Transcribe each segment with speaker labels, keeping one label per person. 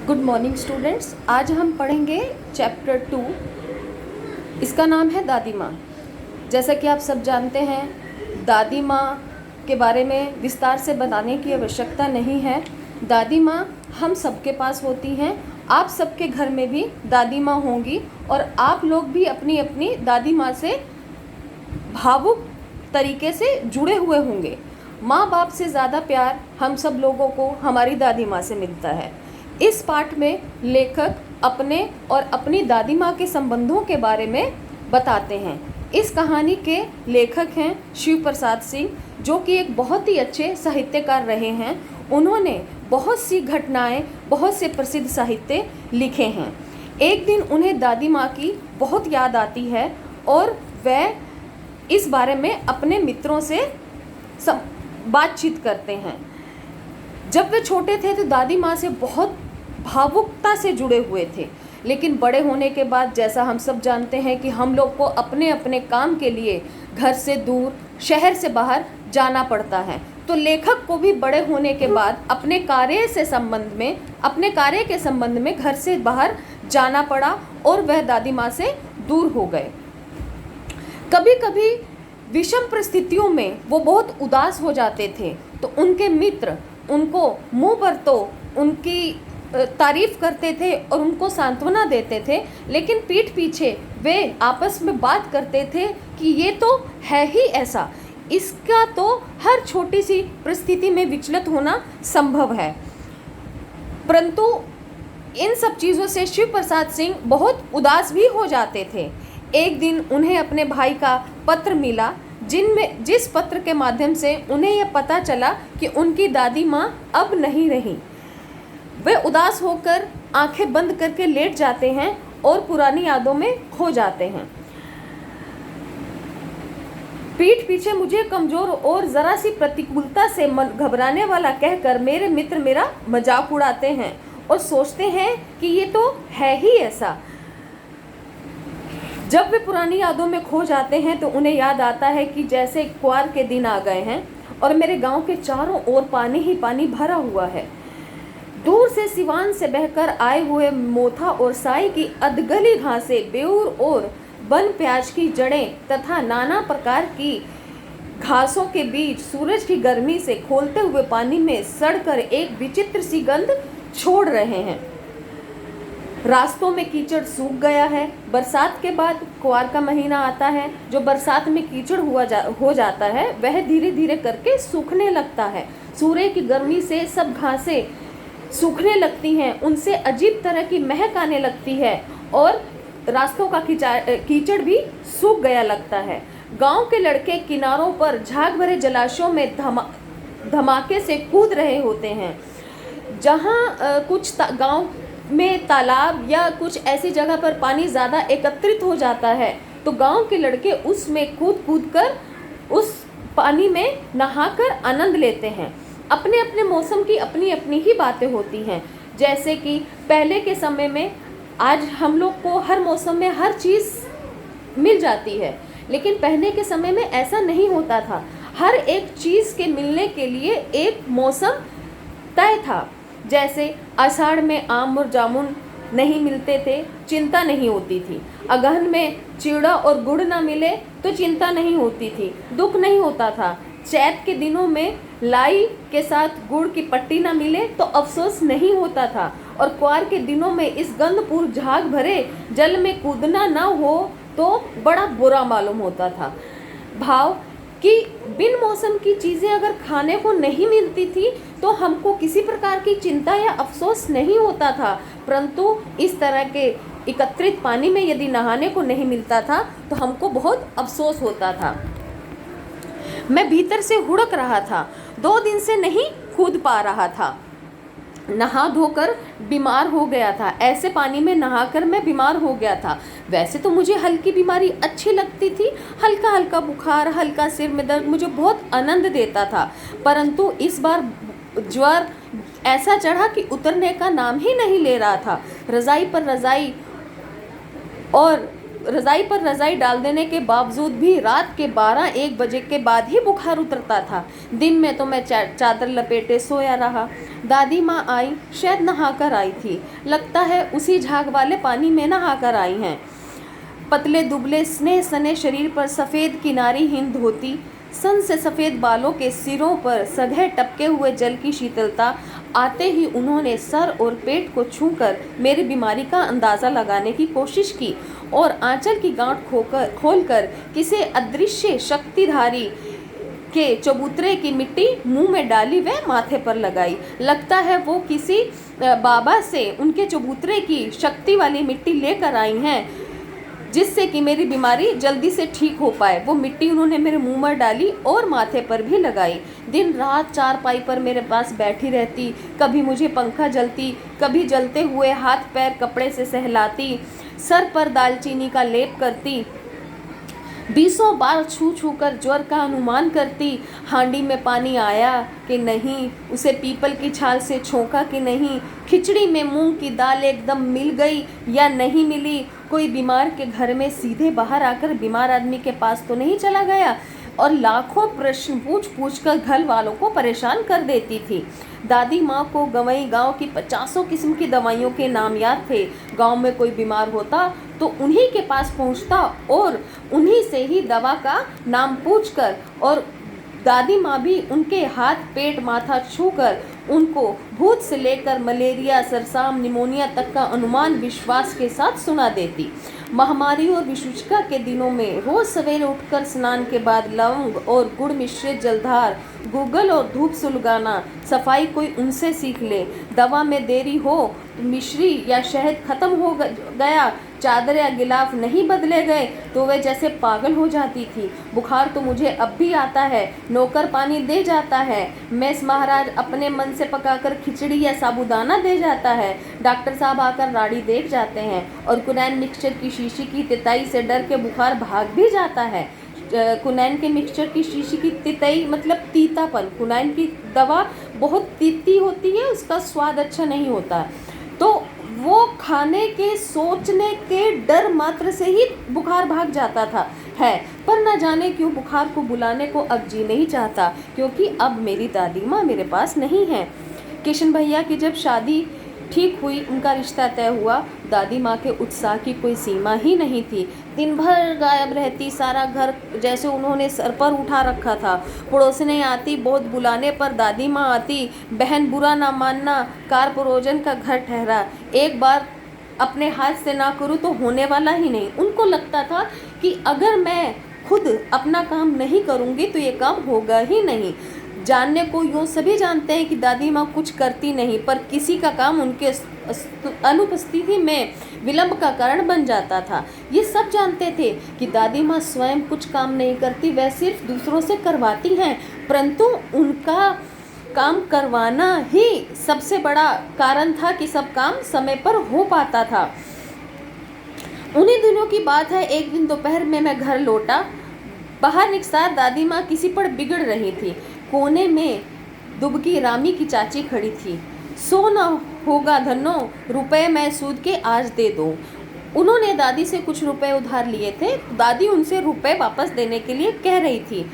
Speaker 1: Good morning students. आज हम पढ़ेंगे चैप्टर 2। इसका नाम है दादी माँ। जैसा कि आप सब जानते हैं, दादी माँ के बारे में विस्तार से बताने की आवश्यकता नहीं है। दादी माँ हम सबके पास होती हैं। आप सबके घर में भी दादी माँ होंगी और आप लोग भी अपनी अपनी दादी माँ से भावुक तरीके से जुड़े हुए होंगे। माँ बाप से ज़्यादा प्यार हम सब लोगों को हमारी दादी माँ से मिलता है। इस पाठ में लेखक अपने और अपनी दादी माँ के संबंधों के बारे में बताते हैं। इस कहानी के लेखक हैं शिव प्रसाद सिंह, जो कि एक बहुत ही अच्छे साहित्यकार रहे हैं। उन्होंने बहुत सी घटनाएं, बहुत से प्रसिद्ध साहित्य लिखे हैं। एक दिन उन्हें दादी माँ की बहुत याद आती है और वह इस बारे में अपने मित्रों से बातचीत करते हैं। जब वे छोटे थे तो दादी माँ से बहुत भावुकता से जुड़े हुए थे, लेकिन बड़े होने के बाद जैसा हम सब जानते हैं कि हम लोग को अपने अपने काम के लिए घर से दूर, शहर से बाहर जाना पड़ता है। तो लेखक को भी बड़े होने के बाद अपने कार्य के संबंध में घर से बाहर जाना पड़ा और वह दादी माँ से दूर हो गए। कभी कभी विषम परिस्थितियों में वो बहुत उदास हो जाते थे, तो उनके मित्र उनको मुंह पर तो उनकी तारीफ करते थे और उनको सांत्वना देते थे, लेकिन पीठ पीछे वे आपस में बात करते थे कि ये तो है ही ऐसा, इसका तो हर छोटी सी परिस्थिति में विचलित होना संभव है। परंतु इन सब चीज़ों से शिव प्रसाद सिंह बहुत उदास भी हो जाते थे। एक दिन उन्हें अपने भाई का पत्र मिला, जिस पत्र के माध्यम से उन्हें यह पता चला कि उनकी दादी माँ अब नहीं रही। वे उदास होकर आंखें बंद करके लेट जाते हैं और पुरानी यादों में खो जाते हैं। पीठ पीछे मुझे कमजोर और ज़रा सी प्रतिकूलता से मन घबराने वाला कहकर मेरे मित्र मेरा मजाक उड़ाते हैं और सोचते हैं कि ये तो है ही ऐसा। जब वे पुरानी यादों में खो जाते हैं तो उन्हें याद आता है कि जैसे कुआर के दिन आ गए हैं और मेरे गांव के चारों ओर पानी ही पानी भरा हुआ है। दूर से सिवान से बहकर आए हुए मोथा और साई की अधगली घासें, बेऊर और वन प्याज की जड़ें तथा नाना प्रकार की घासों के बीच सूरज की गर्मी से खोलते हुए पानी में सड़कर एक विचित्र सी गंध छोड़ रहे हैं। रास्तों में कीचड़ सूख गया है। बरसात के बाद कुआर का महीना आता है, जो बरसात में कीचड़ हो जाता है, वह धीरे धीरे करके सूखने लगता है। सूर्य की गर्मी से सब घासें सूखने लगती हैं, उनसे अजीब तरह की महक आने लगती है और रास्तों का कीचड़ भी सूख गया लगता है। गांव के लड़के किनारों पर झाग भरे जलाशयों में धमाके से कूद रहे होते हैं। जहां कुछ गांव में तालाब या कुछ ऐसी जगह पर पानी ज़्यादा एकत्रित हो जाता है, तो गांव के लड़के उसमें कूद कर उस पानी में नहाकर आनंद लेते हैं। अपने अपने मौसम की अपनी अपनी ही बातें होती हैं। जैसे कि पहले के समय में, आज हम लोग को हर मौसम में हर चीज़ मिल जाती है, लेकिन पहले के समय में ऐसा नहीं होता था। हर एक चीज़ के मिलने के लिए एक मौसम तय था। जैसे आषाढ़ में आम और जामुन नहीं मिलते थे, चिंता नहीं होती थी। अगहन में चिड़ा और गुड़ ना मिले तो चिंता नहीं होती थी, दुख नहीं होता था। चैत के दिनों में लाई के साथ गुड़ की पट्टी ना मिले तो अफसोस नहीं होता था। और कुआर के दिनों में इस गंधपूर्ण झाग भरे जल में कूदना ना हो तो बड़ा बुरा मालूम होता था। भाव कि बिन मौसम की चीज़ें अगर खाने को नहीं मिलती थी तो हमको किसी प्रकार की चिंता या अफसोस नहीं होता था, परंतु इस तरह के एकत्रित पानी में यदि नहाने को नहीं मिलता था तो हमको बहुत अफसोस होता था। मैं भीतर से हुड़क रहा था, 2 दिन से नहीं कूद पा रहा था। नहा धोकर बीमार हो गया था। ऐसे पानी में नहाकर मैं बीमार हो गया था। वैसे तो मुझे हल्की बीमारी अच्छी लगती थी, हल्का हल्का बुखार, हल्का सिर में दर्द मुझे बहुत आनंद देता था, परंतु इस बार ज्वर ऐसा चढ़ा कि उतरने का नाम ही नहीं ले रहा था। रज़ाई पर रज़ाई और रज़ाई पर रज़ाई डाल देने के बावजूद भी रात के 12-1 बजे के बाद ही बुखार उतरता था। दिन में तो मैं चादर लपेटे सोया रहा। दादी माँ आई, शायद नहाकर आई थी, लगता है उसी झाग वाले पानी में नहाकर आई हैं। पतले दुबले स्नेह सने शरीर पर सफ़ेद किनारीहीन धोती, सन से सफ़ेद बालों के सिरों पर सघे टपके हुए जल की शीतलता। आते ही उन्होंने सर और पेट को छूकर मेरी बीमारी का अंदाज़ा लगाने की कोशिश की और आंचल की गांठ खोलकर किसी अदृश्य शक्तिधारी के चबूतरे की मिट्टी मुंह में डाली व माथे पर लगाई। लगता है वो किसी बाबा से उनके चबूतरे की शक्ति वाली मिट्टी लेकर आई हैं, जिससे कि मेरी बीमारी जल्दी से ठीक हो पाए। वो मिट्टी उन्होंने मेरे मुंह में डाली और माथे पर भी लगाई। दिन रात चारपाई पर मेरे पास बैठी रहती, कभी मुझे पंखा जलती, कभी जलते हुए हाथ पैर कपड़े से सहलाती, सर पर दालचीनी का लेप करती, 20 बार छू छू कर ज्वर का अनुमान करती। हांडी में पानी आया कि नहीं, उसे पीपल की छाल से छोंका कि नहीं, खिचड़ी में मूंग की दाल एकदम मिल गई या नहीं मिली, कोई बीमार के घर में सीधे बाहर आकर बीमार आदमी के पास तो नहीं चला गया, और लाखों प्रश्न पूछ पूछ कर घर वालों को परेशान कर देती थी। दादी माँ को गंवई गांव की 50 किस्म की दवाइयों के नाम याद थे। गांव में कोई बीमार होता तो उन्हीं के पास पहुँचता और उन्हीं से ही दवा का नाम पूछकर, और दादी माँ भी उनके हाथ पेट माथा छूकर उनको भूत से लेकर मलेरिया सरसाम निमोनिया तक का अनुमान विश्वास के साथ सुना देती। महामारी और विषुचिका के दिनों में रोज सवेरे उठकर स्नान के बाद लवंग और गुड़ मिश्रित जलधार, गूगल और धूप सुलगाना, सफाई कोई उनसे सीख ले। दवा में देरी हो तो मिश्री या शहद खत्म हो गया, चादर या गिलाफ नहीं बदले गए तो वे जैसे पागल हो जाती थी। बुखार तो मुझे अब भी आता है, नौकर पानी दे जाता है, मेस महाराज अपने मन से पकाकर खिचड़ी या साबूदाना दे जाता है, डॉक्टर साहब आकर राड़ी देख जाते हैं, और कुनैन मिक्सचर की शीशी की तिताई से डर के बुखार भाग भी जाता है। कुनैन के मिक्सचर की शीशी की तिताई मतलब तीतापन। कुनैन की दवा बहुत तीती होती है, उसका स्वाद अच्छा नहीं होता, तो वो खाने के सोचने के डर मात्र से ही बुखार भाग जाता था है। पर न जाने क्यों बुखार को बुलाने को अब जी नहीं चाहता, क्योंकि अब मेरी दादी माँ मेरे पास नहीं है। किशन भैया की जब शादी ठीक हुई, उनका रिश्ता तय हुआ, दादी माँ के उत्साह की कोई सीमा ही नहीं थी। दिन भर गायब रहती, सारा घर जैसे उन्होंने सर पर उठा रखा था। पड़ोसने आती, बहुत बुलाने पर दादी माँ आती, बहन बुरा ना मानना, कार परोजन का घर ठहरा, एक बार अपने हाथ से ना करूँ तो होने वाला ही नहीं। उनको लगता था कि अगर मैं खुद अपना काम नहीं करूँगी तो ये काम होगा ही नहीं। जानने को यूँ सभी जानते हैं कि दादी माँ कुछ करती नहीं, पर किसी का काम उनके अनुपस्थिति में विलंब का कारण बन जाता था। ये सब जानते थे कि दादी माँ स्वयं कुछ काम नहीं करती, वह सिर्फ दूसरों से करवाती हैं, परंतु उनका काम करवाना ही सबसे बड़ा कारण था कि सब काम समय पर हो पाता था। उन्हीं दिनों की बात है, एक दिन दोपहर में मैं घर लौटा। बाहर निकसार दादी माँ किसी पर बिगड़ रही थी। कोने में दुबकी रामी की चाची खड़ी थी। सो न होगा धन्नो, रुपए मैं सूद के आज दे दो। उन्होंने दादी से कुछ रुपए उधार लिए थे, दादी उनसे रुपए वापस देने के लिए कह रही थी।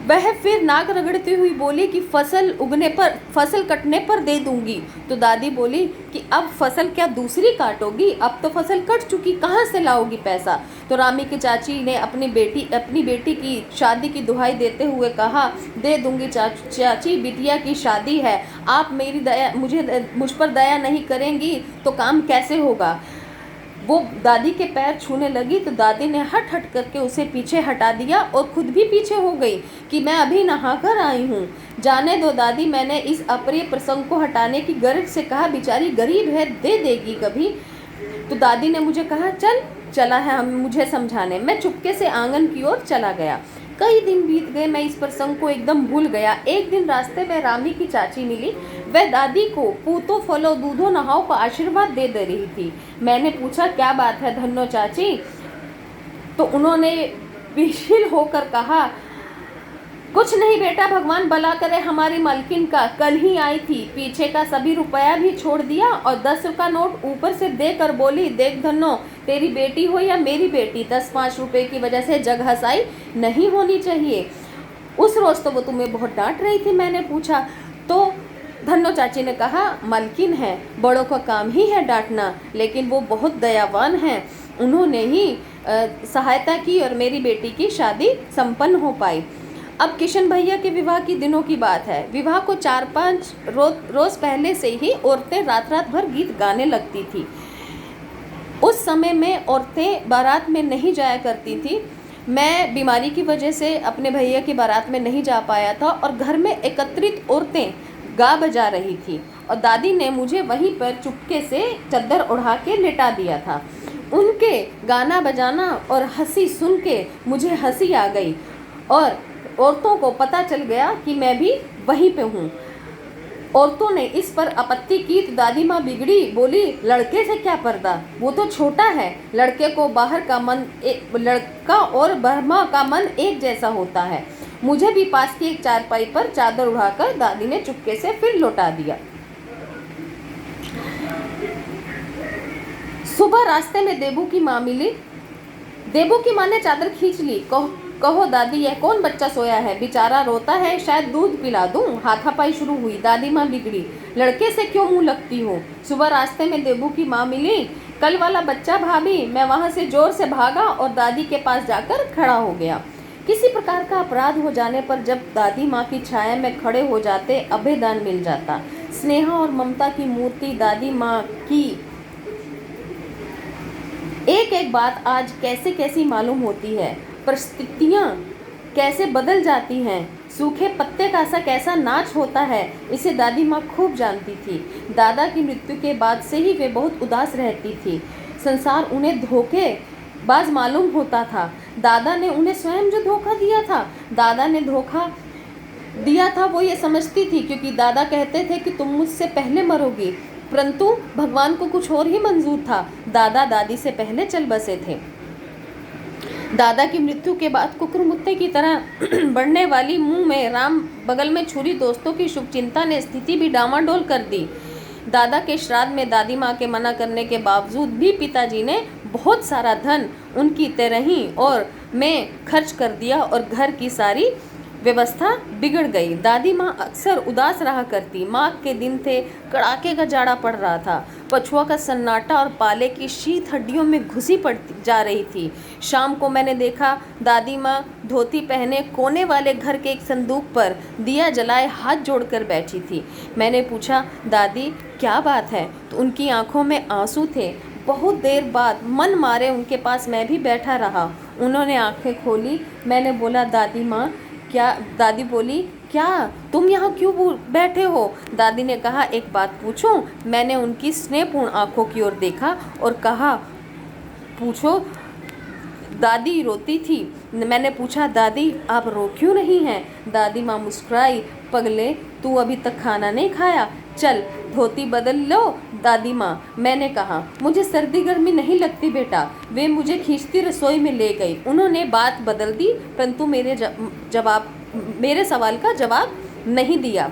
Speaker 1: वह फिर नाक रगड़ती हुई बोली कि फसल कटने पर दे दूंगी। तो दादी बोली कि अब फसल क्या दूसरी काटोगी, अब तो फसल कट चुकी, कहाँ से लाओगी पैसा। तो रामी की चाची ने अपनी बेटी की शादी की दुहाई देते हुए कहा, दे दूंगी चाची, बिटिया की शादी है, आप मुझ पर दया नहीं करेंगी तो काम कैसे होगा। वो दादी के पैर छूने लगी तो दादी ने हट करके उसे पीछे हटा दिया और खुद भी पीछे हो गई कि मैं अभी नहा कर आई हूँ, जाने दो दादी। मैंने इस अप्रिय प्रसंग को हटाने की गरज से कहा, बेचारी गरीब है, दे देगी कभी। तो दादी ने मुझे कहा, चला है मुझे समझाने। मैं चुपके से आंगन की ओर चला गया। कई दिन बीत गए, मैं इस प्रसंग को एकदम भूल गया। एक दिन रास्ते में रामी की चाची मिली। वह दादी को पूतो फलो दूधो नहाओ का आशीर्वाद दे रही थी। मैंने पूछा, क्या बात है धन्नो चाची। तो उन्होंने विशील होकर कहा, कुछ नहीं बेटा, भगवान भला करे, हमारी मालकिन का कल ही आई थी, पीछे का सभी रुपया भी छोड़ दिया और 10 का नोट ऊपर से देकर बोली, देख धन्नो, तेरी बेटी हो या मेरी बेटी, 10-5 रुपए की वजह से जग हंसाई नहीं होनी चाहिए। उस रोज़ तो वो तुम्हें बहुत डांट रही थी। मैंने पूछा तो धन्नो चाची ने कहा, मालकिन है, बड़ों का काम ही है डांटना, लेकिन वो बहुत दयावान हैं, उन्होंने ही सहायता की और मेरी बेटी की शादी संपन्न हो पाई। अब किशन भैया के विवाह की दिनों की बात है। विवाह को 4-5 रोज़ पहले से ही औरतें रात रात भर गीत गाने लगती थी। उस समय में औरतें बारात में नहीं जाया करती थी। मैं बीमारी की वजह से अपने भैया की बारात में नहीं जा पाया था और घर में एकत्रित औरतें गा बजा रही थी और दादी ने मुझे वहीं पर चुपके से चद्दर उड़ा के लिटा दिया था। उनके गाना बजाना और हंसी सुन के मुझे हंसी आ गई और औरतों को पता चल गया कि मैं भी वहीं पे हूँ। औरतों ने इस पर आपत्ति की तो दादी माँ बिगड़ी, बोली, लड़के से क्या पर्दा, वो तो छोटा है, लड़के को बाहर का मन लड़का और ब्रह्मा का मन एक जैसा होता है। मुझे भी पास की एक चारपाई पर चादर उड़ाकर दादी ने चुपके से फिर लौटा दिया। सुबह रास्ते में देबू की माँ मिली। देबू की माँ ने चादर खींच ली। कहो दादी, यह कौन बच्चा सोया है, बेचारा रोता है, शायद दूध पिला दूं। हाथापाई शुरू हुई। दादी माँ बिगड़ी, लड़के से क्यों मुंह लगती हो। सुबह रास्ते में देबू की माँ मिली। कल वाला बच्चा भाभी। मैं वहाँ से जोर से भागा और दादी के पास जाकर खड़ा हो गया। किसी प्रकार का अपराध हो जाने पर जब दादी माँ की छाया में खड़े हो जाते, अभयदान मिल जाता। स्नेह और ममता की मूर्ति दादी माँ की एक एक बात आज कैसे कैसी मालूम होती है। परिस्थितियाँ कैसे बदल जाती हैं। सूखे पत्ते का सा कैसा नाच होता है, इसे दादी माँ खूब जानती थी। दादा की मृत्यु के बाद से ही वे बहुत उदास रहती थी। संसार उन्हें धोखेबाज मालूम होता था। दादा ने उन्हें स्वयं जो धोखा दिया था, दादा ने धोखा दिया था वो ये समझती थी, क्योंकि दादा कहते थे कि तुम मुझसे पहले मरोगी, परंतु भगवान को कुछ और ही मंजूर था। दादा दादी से पहले चल बसे थे। दादा की मृत्यु के बाद कुकुरमुत्ते की तरह बढ़ने वाली मुंह में राम बगल में छुरी दोस्तों की शुभचिंता ने स्थिति भी डामाडोल कर दी। दादा के श्राद्ध में दादी माँ के मना करने के बावजूद भी पिताजी ने बहुत सारा धन उनकी तरही और में खर्च कर दिया और घर की सारी व्यवस्था बिगड़ गई। दादी माँ अक्सर उदास रहा करती। माघ के दिन थे, कड़ाके का जाड़ा पड़ रहा था। पछुआ का सन्नाटा और पाले की शीत हड्डियों में घुसी पड़ती जा रही थी। शाम को मैंने देखा दादी माँ धोती पहने कोने वाले घर के एक संदूक पर दिया जलाए हाथ जोड़कर बैठी थी। मैंने पूछा, दादी क्या बात है? तो उनकी आंखों में आंसू थे। बहुत देर बाद मन मारे उनके पास मैं भी बैठा रहा। उन्होंने आंखें खोली। मैंने बोला, दादी माँ क्या? दादी बोली, क्या तुम यहाँ क्यों बैठे हो? दादी ने कहा, एक बात पूछूं? मैंने उनकी स्नेहपूर्ण आंखों की ओर देखा और कहा, पूछो। दादी रोती थी। मैंने पूछा, दादी आप रो क्यों नहीं हैं? दादी माँ मुस्कुराई, पगले तू अभी तक खाना नहीं खाया, चल धोती बदल लो। दादी माँ, मैंने कहा, मुझे सर्दी गर्मी नहीं लगती बेटा। वे मुझे खींचती रसोई में ले गई। उन्होंने बात बदल दी, परंतु मेरे सवाल का जवाब नहीं दिया।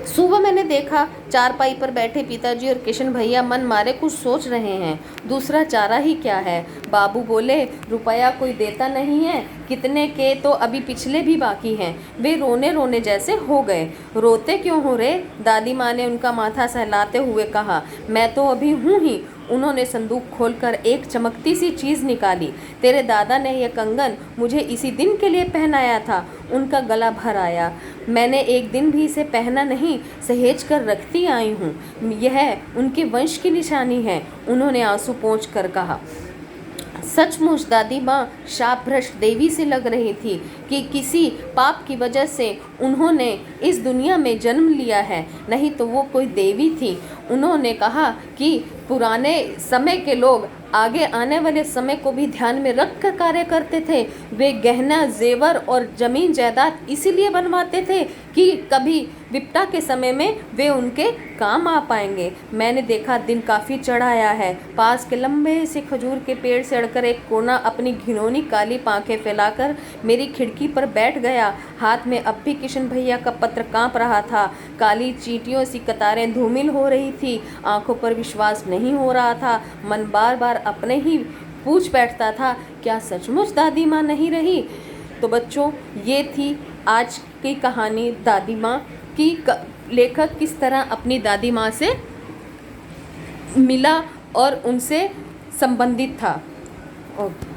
Speaker 1: सुबह मैंने देखा चारपाई पर बैठे पिताजी और किशन भैया मन मारे कुछ सोच रहे हैं। दूसरा चारा ही क्या है। बाबू बोले, रुपया कोई देता नहीं है, कितने के तो अभी पिछले भी बाकी हैं। वे रोने रोने जैसे हो गए। रोते क्यों हो रे? दादी माँ ने उनका माथा सहलाते हुए कहा, मैं तो अभी हूँ ही। उन्होंने संदूक खोलकर एक चमकती सी चीज़ निकाली। तेरे दादा ने यह कंगन मुझे इसी दिन के लिए पहनाया था। उनका गला भर आया। मैंने एक दिन भी इसे पहना नहीं, सहेज कर रखती आई हूँ। यह उनके वंश की निशानी है। उन्होंने आंसू पोंछ कर कहा। सचमुच दादी माँ शापभ्रष्ट देवी से लग रही थी कि किसी पाप की वजह से उन्होंने इस दुनिया में जन्म लिया है, नहीं तो वो कोई देवी थी। उन्होंने कहा कि पुराने समय के लोग आगे आने वाले समय को भी ध्यान में रख कर कार्य करते थे। वे गहना जेवर और जमीन जायदाद इसीलिए बनवाते थे कि कभी विपदा के समय में वे उनके काम आ पाएंगे। मैंने देखा दिन काफ़ी चढ़ आया है। पास के लंबे से खजूर के पेड़ से अड़कर एक कोना अपनी घिनौनी काली पांखें फैलाकर मेरी खिड़की पर बैठ गया। हाथ में अब भी किशन भैया का पत्र कांप रहा था। काली चींटियों सी कतारें धूमिल हो रही थी। आंखों पर विश्वास नहीं हो रहा था। मन बार बार अपने ही पूछ बैठता था, क्या सचमुच दादी माँ नहीं रही? तो बच्चों, ये थी आज की कहानी दादी माँ की। लेखक किस तरह अपनी दादी माँ से मिला और उनसे संबंधित था। ओके।